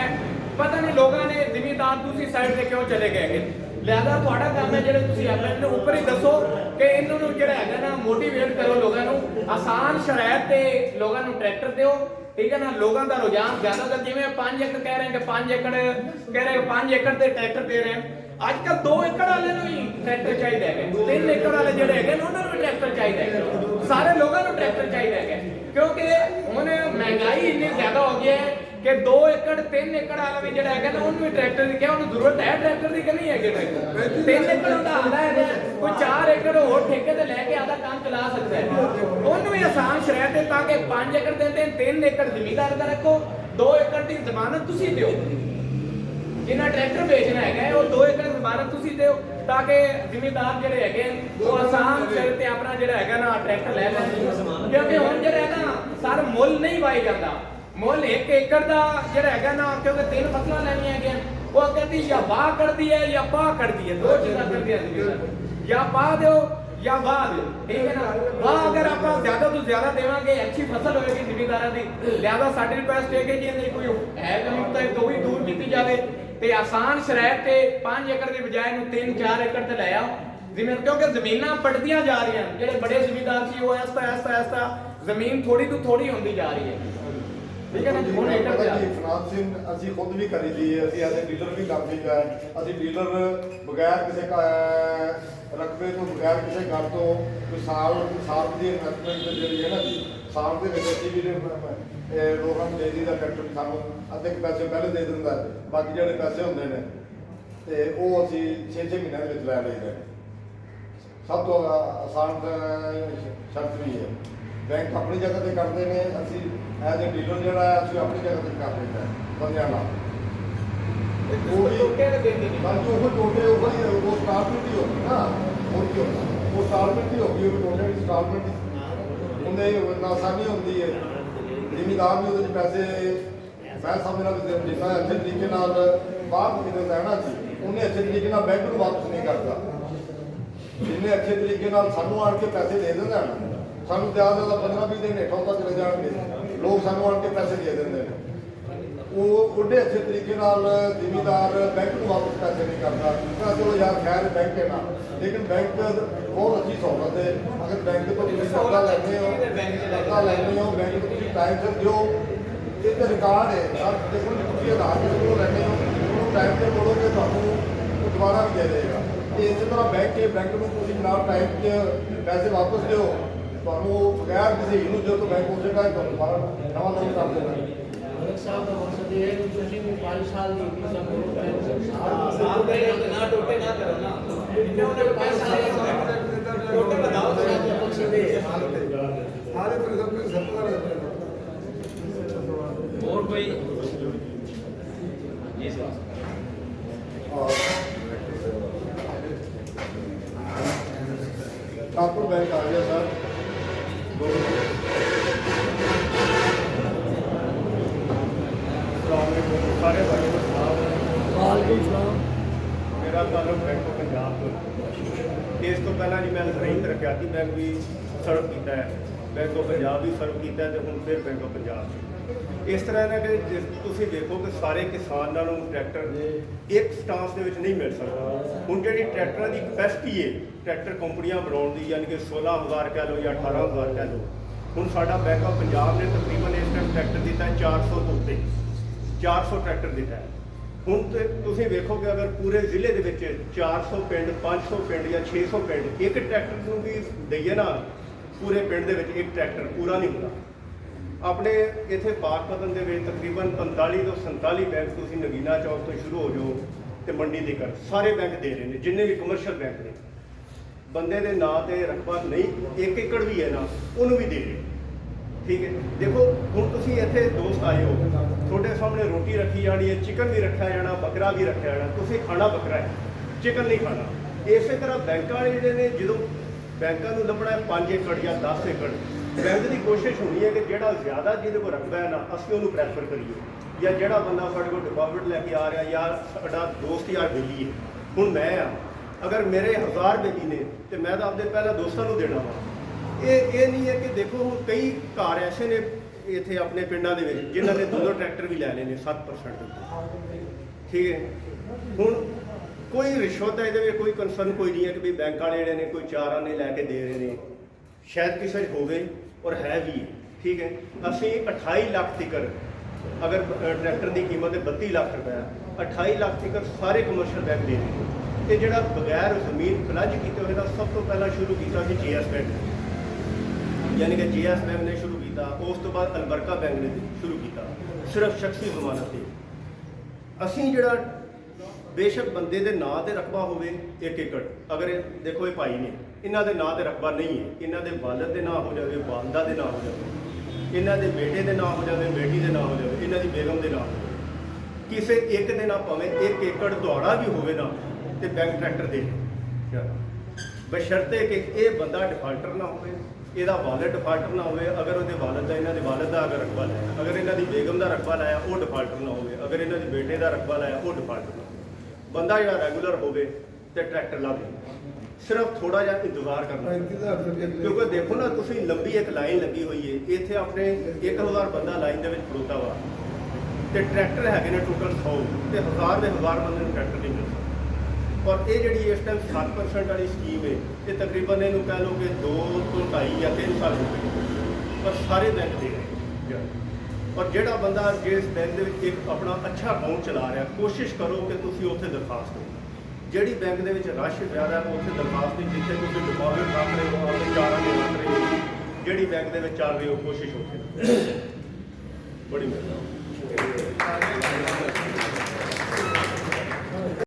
ਪਤਾ ਨਹੀਂ ਲੋਕਾਂ ਨੇ ਜ਼ਿਮੀਂਦਾਰ ਦੂਸਰੀ ਸਾਈਡ ਤੇ ਕਿਉਂ ਚਲੇ ਗਏ ਹੈਗੇ। ਲਿਆਦਾ ਤੁਹਾਡਾ ਕੰਮ ਹੈ ਜਿਹੜੇ ਤੁਸੀਂ ਆਪਣੇ ਨੂੰ ਉੱਪਰ ਹੀ ਦੱਸੋ ਕਿ ਇਹਨਾਂ ਨੂੰ ਜਿਹੜਾ ਹੈਗਾ ਨਾ ਮੋਟੀਵੇਟ ਕਰੋ, ਲੋਕਾਂ ਨੂੰ ਆਸਾਨ ਸ਼ਰਾਇਤ ਤੇ ਲੋਕਾਂ ਨੂੰ ਟਰੈਕਟਰ ਦਿਓ। ਠੀਕ ਹੈ ਨਾ, ਲੋਕਾਂ ਦਾ ਰੁਝਾਨ ਜ਼ਿਆਦਾਤਰ ਜਿਵੇਂ 5 ਏਕੜ ਕਹਿ ਰਹੇ ਕਿ 5 ਏਕੜ ਕਹਿ ਰਹੇ 5 ਏਕੜ ਤੇ ਟਰੈਕਟਰ ਦੇ ਰਹੇ। ਅੱਜ ਕੱਲ 2 ਏਕੜ ਵਾਲੇ ਨੂੰ ਹੀ ਟਰੈਕਟਰ ਚਾਹੀਦਾ ਹੈ, 3 ਏਕੜ ਵਾਲੇ ਜਿਹੜੇ ਹੈਗੇ ਨੇ ਉਹਨਾਂ ਨੂੰ ਵੀ ਟਰੈਕਟਰ ਚਾਹੀਦਾ ਹੈ। ਸਾਰੇ ਲੋਕਾਂ ਨੂੰ ਟਰੈਕਟਰ ਚਾਹੀਦਾ ਹੈ ਕਿਉਂਕਿ ਹੁਣ ਮਹਿੰਗਾਈ ਇੰਨੀ ਜ਼ਿਆਦਾ ਹੋ ਗਈ ਹੈ ਕਿ 2 ਏਕੜ 3 ਏਕੜ ਵਾਲਾ ਵੀ ਜਿਹੜਾ ਹੈਗਾ ਨਾ ਉਹਨੂੰ ਵੀ ਟਰੈਕਟਰ ਦੀ ਕਿਹਾ ਉਹਨੂੰ ਜ਼ਰੂਰਤ ਹੈ ਟਰੈਕਟਰ ਦੀ ਕਿ ਨਹੀਂ ਹੈਗੀ। 3 ਏਕੜ ਹੁੰਦਾ ਆਉਂਦਾ ਹੈ, ਕੋਈ 4 ਏਕੜ ਹੋਰ ਠੇਕੇ ਤੇ ਲੈ ਕੇ ਆਦਾ ਕੰਮ ਚਲਾ ਸਕਦਾ ਹੈ। ਉਹਨੂੰ ਵੀ ਆਸਾਨ ਸ਼ਰਾਇਤ ਤੇ ਤਾਂ ਕਿ 5 ਏਕੜ ਦੇ 3 ਏਕੜ ਜ਼ਮੀਂਦਾਰ ਦਾ ਰੱਖੋ, 2 ਏਕੜ ਦੀ ਜ਼ਮਾਨਤ ਤੁਸੀਂ ਦਿਓ। ਜਿੰਨਾ ਟਰੈਕਟਰ ਵੇਚਣਾ ਹੈਗਾ ਉਹ 2 ਏਕੜ ਜ਼ਮਾਨਤ ਤੁਸੀਂ ਦਿਓ ਤਾਂ ਕਿ ਜ਼ਿਮੀਂਦਾਰ ਜਿਹੜੇ ਹੈਗੇ ਉਹ ਆਸਾਨ ਸ਼ਰਾਇਤ ਤੇ ਆਪਣਾ ਜਿਹੜਾ ਹੈਗਾ ਨਾ ਟਰੈਕਟਰ ਲੈ ਲੈਣ। ਕਿਉਂਕਿ ਹੁਣ ਜਿਹੜਾ ਹੈ ਨਾ ਸਰ ਮੁੱਲ ਨਹੀਂ ਵਾਈ ਜਾਂਦਾ, ਮੁੱਲ 1 ਏਕੜ ਦਾ ਜਿਹੜਾ ਹੈਗਾ ਨਾ, ਕਿਉਂਕਿ 3 ਫਸਲਾਂ ਲੈਣੀਆਂ ਹੈਗੀਆਂ, ਉਹ ਕਹਿੰਦੀ ਜਾਂ ਵਾਹ ਕੱਢਦੀ ਹੈ ਜਾਂ ਪਾ ਕੱਢਦੀ ਹੈ, 2 ਚੀਜ਼ਾਂ ਕਰਦੀਆਂ ਸੀ, ਜਾਂ ਪਾ ਦਿਓ ਜਾਂ ਵਾਹ ਦਿਓ। ਠੀਕ ਹੈ ਨਾ, ਵਾਹ ਅਗਰ ਆਪਾਂ ਜ਼ਿਆਦਾ ਤੋਂ ਜ਼ਿਆਦਾ ਦੇਵਾਂਗੇ ਅੱਛੀ ਫਸਲ ਹੋਏਗੀ ਜ਼ਿਮੀਂਦਾਰਾਂ ਦੀ। ਲਿਆਦਾ ਸਾਡੀ ਰਿਕੁਐਸਟ ਹੈ ਕਿ ਜੇ ਕੋਈ ਹੈ ਕਮੀ ਤਾਂ ਉਹ ਵੀ ਦੂਰ ਕੀਤੀ ਜਾਵੇ ਤੇ ਆਸਾਨ ਸ਼ਰਾਇਤ ਤੇ 5 ਏਕੜ ਦੀ ਬਜਾਏ ਨੂੰ 3-4 ਏਕੜ ਤੇ ਲੈ ਆਓ ਜ਼ਮੀਨ, ਕਿਉਂਕਿ ਜ਼ਮੀਨਾਂ ਪੜਦੀਆਂ ਜਾ ਰਹੀਆਂ। ਜਿਹੜੇ ਬੜੇ ਜ਼ਿਮੀਂਦਾਰ ਸੀ ਉਹ ਐਸਤਾ ਜ਼ਮੀਨ ਥੋੜੀ ਤੋਂ ਥੋੜੀ ਹੁੰਦੀ ਜਾ ਰਹੀ ਹੈ। ਠੀਕ ਹੈ ਨਾ, ਹੁਣ ਏਕੜ ਪਤਾ ਤਿਆਰ ਕੀ ਫਾਈਨਾਂਸਿੰਗ ਅਸੀਂ ਖੁਦ ਵੀ ਕਰੀ ਦੀ ਹੈ, ਅਸੀਂ ਐਜ਼ ਡੀਲਰ ਵੀ ਕਰਦੇ ਹੈ। ਅਸੀਂ ਡੀਲਰ ਬਗੈਰ ਕਿਸੇ ਰਕਬੇ ਤੋਂ, ਬਗੈਰ ਕਿਸੇ ਗੱਲ ਤੋਂ ਕੋਈ ਸਾਲ ਦੀ ਇਨਵੈਸਟਮੈਂਟ ਜਿਹੜੀ ਹੈ ਨਾ ਜੀ, ਸਾਲ ਦੇ ਵਿੱਚ ਅਸੀਂ ਵੀ ਲੋਕਾਂ ਨੂੰ ਦੇ ਦੀ ਦਾ ਟਰੈਕਟਰ ਸਾਨੂੰ ਅੱਧੇ ਕੁ ਪੈਸੇ ਪਹਿਲੇ ਦੇ ਦਿੰਦਾ, ਬਾਕੀ ਜਿਹੜੇ ਪੈਸੇ ਹੁੰਦੇ ਨੇ ਤੇ ਉਹ ਅਸੀਂ 6 ਮਹੀਨਿਆਂ ਦੇ ਵਿੱਚ ਲੈ ਲਈਦੇ। ਸਭ ਤੋਂ ਆਸਾਨ ਸ਼ਰਤ ਵੀ ਹੈ। ਬੈਂਕ ਆਪਣੀ ਜਗ੍ਹਾ ਤੇ ਕਰਦੇ ਨੇ, ਅਸੀਂ ਐਜ਼ ਏ ਡੀਲਰ ਜਿਹੜਾ ਹੈ ਅਸੀਂ ਆਪਣੀ ਜਗ੍ਹਾ ਤੇ ਕਰ ਦਿੰਦੇ ਹਾਂ ਬੰਦਿਆਂ ਨਾਲ। ਉਹ ਵੀ ਟੋਟੇ ਨੇ ਦਿੰਦੇ ਨਹੀਂ ਬਾਕੀ ਉਹ ਟੋਟੇ ਉਹ ਸਟਾਰਟਮੈਂਟ ਹੀ ਹੋਗੀ ਨਾ, ਹੋਰ ਕੀ ਹੁੰਦਾ, ਉਹ ਸਟਾਰਟਮੈਂਟ ਹੀ ਹੋਗੀ, ਉਹ ਟੋਟੇ ਦੀ ਸਟਾਰਟਮੈਂਟ ਉਹਨੇ ਆਸਾਨੀ ਹੁੰਦੀ ਹੈ। ਜ਼ਿਮੀਦਾਰ ਵੀ ਉਹਦੇ 'ਚ ਪੈਸੇ ਮੈਂ ਸਮਝਦਾ ਵੀ ਜਿੰਨਾ ਅੱਛੇ ਤਰੀਕੇ ਨਾਲ ਬਾਹਰ ਕਿਤੇ ਲੈਣਾ ਸੀ, ਉਹਨੇ ਅੱਛੇ ਤਰੀਕੇ ਨਾਲ ਬੈਂਕ ਨੂੰ ਵਾਪਸ ਨਹੀਂ ਕਰਦਾ। ਜਿੰਨੇ ਅੱਛੇ ਤਰੀਕੇ ਨਾਲ ਸਾਨੂੰ ਆਣ ਕੇ ਪੈਸੇ ਦੇ ਦਿੰਦੇ ਹਨ, ਸਾਨੂੰ ਜ਼ਿਆਦਾ 15-20 ਦਿਨ ਹੇਠੋਂ ਤੱਕ ਚਲੇ ਜਾਣਗੇ, ਲੋਕ ਸਾਨੂੰ ਆਣ ਕੇ ਪੈਸੇ ਦੇ ਦਿੰਦੇ ਨੇ। ਉਹ ਉਹਦੇ ਅੱਛੇ ਤਰੀਕੇ ਨਾਲ ਜ਼ਿਮੀਦਾਰ ਬੈਂਕ ਨੂੰ ਵਾਪਸ ਪੈਸੇ ਨਹੀਂ ਕਰਦਾ। ਤਾਂ ਚਲੋ ਯਾਰ ਖੈਰ ਬੈਂਕ ਹੈ ਨਾ, ਲੇਕਿਨ ਬੈਂਕ ਬਹੁਤ ਅੱਛੀ ਸਹੂਲਤ ਹੈ। ਅਗਰ ਬੈਂਕ ਤੋਂ ਤੁਸੀਂ ਕਰਜ਼ਾ ਲੈਂਦੇ ਹੋ, ਬੈਂਕ ਤੋਂ ਤੁਸੀਂ ਟਾਈਮ ਸਿਰ ਦਿਓ, ਇਹ ਤਾਂ ਰਿਕਾਰਡ ਹੈ ਸਰ। ਦੇਖੋ ਤੁਸੀਂ ਆਧਾਰ ਕਿਸੇ ਕੋਲੋਂ ਲੈਂਦੇ ਹੋ, ਉਹਨੂੰ ਟਾਈਮ ਤੇ ਬੋਲੋਗੇ ਤੁਹਾਨੂੰ ਉਹ ਦੁਬਾਰਾ ਵੀ ਦੇ ਦੇਗਾ। ਤੇ ਇਸੇ ਤਰ੍ਹਾਂ ਬੈਂਕ ਨੂੰ ਤੁਸੀਂ ਨਾਲ ਟਾਈਮ 'ਚ ਪੈਸੇ ਵਾਪਸ ਦਿਓ, ਤੁਹਾਨੂੰ ਬਗੈਰ ਕਿਸੇ ਹੀਲ ਨੂੰ ਦਿਓ ਤਾਂ ਬੈਂਕ ਉਸੇ ਟਾਈਮ ਤੁਹਾਨੂੰ ਦੁਬਾਰਾ ਨਵਾਂ ਲੋਨ ਕਰ ਦੇਗਾ। मलिक साहब का मकसद ये है कि ਤੁਸੀਂ ਵੀ 5 ਸਾਲ ਦੀ ਵੀਜ਼ਾ ਕਰੋ ਸਾਲ ਦੇ ਨਾ ਟੋਟੇ ਨਾ ਕਰੋ ਨਾ, ਜਿੰਨੇ ਉਹਨੇ 5 ਸਾਲ ਦੇ ਟੋਟੇ ਵਧਾਓ ਦਾ ਮਕਸਦ ਇਹ ਹੈ। और कोई जी सर? कानपुर बैंक आ गया सर। ਸਾਰੇ ਭਾਈ ਨੂੰ ਸਲਾਮ। ਮੇਰਾ ਤਾਲੁਕ ਬੈਂਕ ਆਫ ਪੰਜਾਬ ਤੋਂ। ਇਸ ਤੋਂ ਪਹਿਲਾਂ ਜੀ ਮੈਂ ਲਖਨਊ ਤਰੱਕਿਆਤੀ ਬੈਂਕ ਵੀ ਸਰਵ ਕੀਤਾ ਹੈ, ਬੈਂਕ ਆਫ ਪੰਜਾਬ ਵੀ ਸਰਵ ਕੀਤਾ ਹੈ, ਤੇ ਹੁਣ ਫਿਰ ਬੈਂਕ ਆਫ ਪੰਜਾਬ। ਇਸ ਤਰ੍ਹਾਂ ਹੈ ਕਿ ਤੁਸੀਂ ਦੇਖੋ ਕਿ ਸਾਰੇ ਕਿਸਾਨਾਂ ਨੂੰ ਟਰੈਕਟਰ ਇੱਕ ਸਟਾਂਸ ਦੇ ਵਿੱਚ ਨਹੀਂ ਮਿਲ ਸਕਦਾ। ਹੁਣ ਜਿਹੜੀ ਟਰੈਕਟਰਾਂ ਦੀ ਕਪੈਸਿਟੀ ਹੈ ਟਰੈਕਟਰ ਕੰਪਨੀਆਂ ਬਣਾਉਣ ਦੀ, ਯਾਨੀ ਕਿ 16,000 ਕਹਿ ਲਓ ਜਾਂ 18,000 ਕਹਿ ਲਓ, ਹੁਣ ਸਾਡਾ ਬੈਂਕ ਆਫ ਪੰਜਾਬ ਨੇ ਤਕਰੀਬਨ ਇਸ ਟਾਈਮ ਟਰੈਕਟਰ ਦਿੱਤਾ 400 ਤੋਂ ਉੱਤੇ, 400 ਟਰੈਕਟਰ ਦਿੱਤਾ ਹੈ। ਹੁਣ ਤੇ ਤੁਸੀਂ ਵੇਖੋ ਕਿ ਅਗਰ ਪੂਰੇ ਜ਼ਿਲ੍ਹੇ ਦੇ ਵਿੱਚ 400 ਪਿੰਡ, 500 ਪਿੰਡ ਜਾਂ 600 ਪਿੰਡ ਇੱਕ ਟਰੈਕਟਰ ਨੂੰ ਵੀ ਦਈਏ ਨਾ, ਪੂਰੇ ਪਿੰਡ ਦੇ ਵਿੱਚ ਇੱਕ ਟਰੈਕਟਰ ਪੂਰਾ ਨਹੀਂ ਹੁੰਦਾ। ਆਪਣੇ ਇੱਥੇ ਪਾਕਪਤਨ ਦੇ ਵਿੱਚ ਤਕਰੀਬਨ 45 ਤੋਂ 47 ਬੈਂਕ, ਤੁਸੀਂ ਨਗੀਨਾ ਚੌਕ ਤੋਂ ਸ਼ੁਰੂ ਹੋ ਜਾਓ ਤੇ ਮੰਡੀ ਦੇ ਕਰ ਸਾਰੇ ਬੈਂਕ ਦੇ ਰਹੇ ਨੇ, ਜਿੰਨੇ ਵੀ ਕਮਰਸ਼ੀਅਲ ਬੈਂਕ ਨੇ। ਬੰਦੇ ਦੇ ਨਾਂ ਤੇ ਰਕਬਾ ਨਹੀਂ, 1 ਏਕੜ ਵੀ ਹੈ ਨਾ, ਉਹਨੂੰ ਵੀ ਦੇ ਰਹੇ। ਠੀਕ ਹੈ, ਦੇਖੋ ਹੁਣ ਤੁਸੀਂ ਇੱਥੇ ਦੋਸਤ ਆਏ ਹੋ, ਤੁਹਾਡੇ ਸਾਹਮਣੇ ਰੋਟੀ ਰੱਖੀ ਜਾਣੀ ਹੈ, ਚਿਕਨ ਵੀ ਰੱਖਿਆ ਜਾਣਾ, ਬੱਕਰਾ ਵੀ ਰੱਖਿਆ ਜਾਣਾ, ਤੁਸੀਂ ਖਾਣਾ ਬੱਕਰਾ ਹੈ, ਚਿਕਨ ਨਹੀਂ ਖਾਣਾ। ਇਸੇ ਤਰ੍ਹਾਂ ਬੈਂਕਾਂ ਵਾਲੇ ਜਿਹੜੇ ਨੇ, ਜਦੋਂ ਬੈਂਕਾਂ ਨੂੰ ਲੱਭਣਾ ਹੈ 5 ਏਕੜ ਜਾਂ 10 ਏਕੜ, ਬੈਂਕ ਦੀ ਕੋਸ਼ਿਸ਼ ਹੋਣੀ ਹੈ ਕਿ ਜਿਹੜਾ ਜ਼ਿਆਦਾ ਜਿਹਦੇ ਕੋਲ ਰਕਬਾ ਹੈ ਨਾ, ਅਸੀਂ ਉਹਨੂੰ ਪ੍ਰੈਫਰ ਕਰੀਏ। ਜਾਂ ਜਿਹੜਾ ਬੰਦਾ ਸਾਡੇ ਕੋਲ ਡਿਪੋਜ਼ਿਟ ਲੈ ਕੇ ਆ ਰਿਹਾ, ਯਾਰ ਸਾਡਾ ਦੋਸਤ ਯਾਰ ਬੇਲੀ ਹੈ, ਹੁਣ ਮੈਂ ਆ, ਅਗਰ ਮੇਰੇ 1000 ਬੇਲੀ ਨੇ ਤੇ ਮੈਂ ਤਾਂ ਆਪਦੇ ਪਹਿਲਾਂ ਦੋਸਤਾਂ ਨੂੰ ਦੇਣਾ ਵਾ। ਇਹ ਨਹੀਂ ਹੈ ਕਿ ਦੇਖੋ ਹੁਣ ਕਈ ਘਰ ਐਸੇ ਨੇ ਇੱਥੇ ਆਪਣੇ ਪਿੰਡਾਂ ਦੇ ਵਿੱਚ ਜਿਨ੍ਹਾਂ ਨੇ 2 ਟਰੈਕਟਰ ਵੀ ਲੈ ਲਏ ਨੇ 7% ਉੱਤੇ। ਠੀਕ ਹੈ, ਹੁਣ ਕੋਈ ਰਿਸ਼ਵਤ ਹੈ ਇਹਦੇ ਵਿੱਚ ਕੋਈ ਕੰਸਰਨ ਕੋਈ ਨਹੀਂ ਹੈ ਕਿ ਵੀ ਬੈਂਕ ਵਾਲੇ ਜਿਹੜੇ ਨੇ ਕੋਈ 4 ਆਨੇ ਲੈ ਕੇ ਦੇ ਰਹੇ ਨੇ, ਸ਼ਾਇਦ ਕਿਸੇ 'ਚ ਹੋਵੇ ਔਰ ਹੈ ਵੀ। ਠੀਕ ਹੈ, ਅਸੀਂ 28 ਲੱਖ ਤੀਕਰ, ਅਗਰ ਟਰੈਕਟਰ ਦੀ ਕੀਮਤ ਹੈ 32 ਲੱਖ ਰੁਪਇਆ, 28 ਲੱਖ ਤੀਕਰ ਸਾਰੇ ਕਮਰਸ਼ੀਅਲ ਬੈਂਕ ਦੇ ਰਹੇ ਨੇ। ਤੇ ਜਿਹੜਾ ਬਗੈਰ ਜ਼ਮੀਨ ਪਲੱਜ ਕੀਤੇ ਹੋਏ ਦਾ ਸਭ ਤੋਂ ਪਹਿਲਾਂ ਸ਼ੁਰੂ ਕੀਤਾ ਸੀ GS ਬੈਂਕ, ਯਾਨੀ ਕਿ GS ਬੈਂਕ ਨੇ ਸ਼ੁਰੂ ਕੀਤਾ। ਉਸ ਤੋਂ ਬਾਅਦ ਅਲਬਰਕਾ ਬੈਂਕ ਨੇ ਸ਼ੁਰੂ ਕੀਤਾ, ਸਿਰਫ ਸ਼ਖਸੀ ਜ਼ਮਾਨਤ ਤੇ। ਅਸੀਂ ਜਿਹੜਾ ਬੇਸ਼ੱਕ ਬੰਦੇ ਦੇ ਨਾਂ ਤੇ ਰਕਬਾ ਹੋਵੇ 1 ਏਕੜ, ਅਗਰ ਦੇਖੋ ਇਹ ਭਾਈ ਨੇ, ਇਹਨਾਂ ਦੇ ਨਾਂ ਤੇ ਰਕਬਾ ਨਹੀਂ ਹੈ, ਇਹਨਾਂ ਦੇ ਵਾਲਦ ਦੇ ਨਾਂ ਹੋ ਜਾਵੇ, ਵਾਲਦਾ ਦੇ ਨਾਂ ਹੋ ਜਾਵੇ, ਇਹਨਾਂ ਦੇ ਬੇਟੇ ਦੇ ਨਾਂ ਹੋ ਜਾਵੇ, ਬੇਟੀ ਦੇ ਨਾਂ ਹੋ ਜਾਵੇ, ਇਹਨਾਂ ਦੀ ਬੇਗਮ ਦੇ ਨਾਂ ਹੋ ਜਾਵੇ, ਕਿਸੇ ਇੱਕ ਦੇ ਨਾਂ ਭਾਵੇਂ 1 ਏਕੜ ਦੌੜਾ ਵੀ ਹੋਵੇ ਨਾ, ਤੇ ਬੈਂਕ ਟਰੈਕਟਰ ਦੇ ਬਸ਼ਰਤੇ ਕਿ ਇਹ ਬੰਦਾ ਡਿਫਾਲਟਰ ਨਾ ਹੋਵੇ, ਇਹਦਾ ਵਾਲਦ ਡਿਫਾਲਟਰ ਨਾ ਹੋਵੇ। ਅਗਰ ਉਹਦੇ ਵਾਲਦ ਦਾ, ਇਹਨਾਂ ਦੇ ਵਾਲਦ ਦਾ ਅਗਰ ਰਕਬਾ ਲਾਇਆ, ਅਗਰ ਇਹਨਾਂ ਦੀ ਬੇਗਮ ਦਾ ਰਕਬਾ ਲਾਇਆ, ਉਹ ਡਿਫਾਲਟਰ ਨਾ ਹੋਵੇ, ਅਗਰ ਇਹਨਾਂ ਦੇ ਬੇਟੇ ਦਾ ਰਕਬਾ ਲਾਇਆ, ਉਹ ਡਿਫਾਲਟਰ ਨਾ ਹੋਵੇ। ਬੰਦਾ ਜਿਹੜਾ ਰੈਗੂਲਰ ਹੋਵੇ ਤੇ ਟਰੈਕਟਰ ਲਾ ਦੇ, ਸਿਰਫ ਥੋੜਾ ਜਿਹਾ ਇੰਤਜ਼ਾਰ ਕਰਨਾ। ਕਿਉਂਕਿ ਦੇਖੋ ਨਾ, ਤੁਸੀਂ ਲੰਬੀ ਇੱਕ ਲਾਈਨ ਲੱਗੀ ਹੋਈ ਹੈ, ਇੱਥੇ ਆਪਣੇ 1000 ਬੰਦਾ ਲਾਈਨ ਦੇ ਵਿੱਚ ਖੜੋਤਾ ਵਾ, ਤੇ ਟਰੈਕਟਰ ਹੈਗੇ ਨੇ ਟੋਟਲ 100, ਤੇ 1000 ਦੇ 1000 ਬੰਦੇ ਨੂੰ ਟਰੈਕਟਰ ਨਹੀਂ ਮਿਲਦਾ। ਔਰ ਇਹ ਜਿਹੜੀ ਇਸ ਟਾਈਮ 7% ਵਾਲੀ ਸਕੀਮ ਹੈ, ਇਹ ਤਕਰੀਬਨ ਇਹਨੂੰ ਕਹਿ ਲਓ ਕਿ 2 ਤੋਂ 2.5 ਜਾਂ 3 ਸਾਲ ਹੋ ਗਏ, ਪਰ ਸਾਰੇ ਬੈਂਕ ਦੇ ਰਹੇ। ਔਰ ਜਿਹੜਾ ਬੰਦਾ ਜਿਸ ਬੈਂਕ ਦੇ ਵਿੱਚ ਇੱਕ ਆਪਣਾ ਅੱਛਾ ਅਕਾਊਂਟ ਚਲਾ ਰਿਹਾ, ਕੋਸ਼ਿਸ਼ ਕਰੋ ਕਿ ਤੁਸੀਂ ਉੱਥੇ ਦਰਖਾਸਤ ਦਿਓ। ਜਿਹੜੀ ਬੈਂਕ ਦੇ ਵਿੱਚ ਰਸ਼ ਜ਼ਿਆਦਾ ਹੈ ਉੱਥੇ ਦਰਖਾਸਤ ਨਹੀਂ, ਜਿੱਥੇ ਤੁਸੀਂ ਡਿਪੋਜ਼ਿਟ ਰੱਖ ਰਹੇ ਹੋ ਆਪਣੇ ਚਾਰਾਂ ਦੇ ਰੱਖ ਰਹੇ ਹੋ, ਜਿਹੜੀ ਬੈਂਕ ਦੇ ਵਿੱਚ ਚੱਲ ਰਹੀ ਹੋ ਕੋਸ਼ਿਸ਼ ਉੱਥੇ ਬੜੀ ਮਿਹਰਬਾਨੀ।